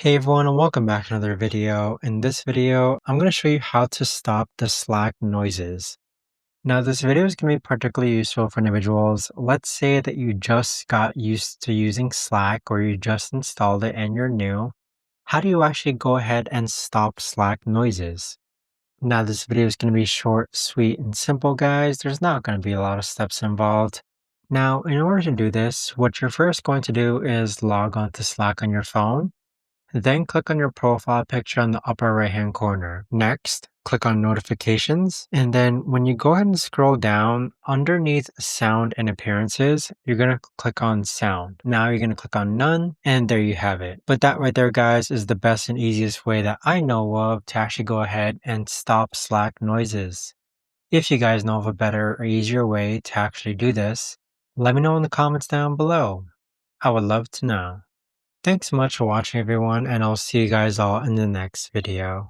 Hey everyone, and welcome back to another video. In this video, I'm going to show you how to stop the Slack noises. Now, this video is going to be particularly useful for individuals. Let's say that you just got used to using Slack or you just installed it and you're new. How do you actually go ahead and stop Slack noises? Now, this video is going to be short, sweet, and simple, guys. There's not going to be a lot of steps involved. Now, in order to do this, what you're first going to do is log on to Slack on your phone. Then click on your profile picture on the upper right hand corner. Next, click on notifications. And then when you go ahead and scroll down underneath sound and appearances, you're going to click on sound. Now you're going to click on none, and there you have it. But that right there, guys, is the best and easiest way that I know of to actually go ahead and stop Slack noises. If you guys know of a better or easier way to actually do this, let me know in the comments down below. I would love to know. Thanks so much for watching everyone, and I'll see you guys all in the next video.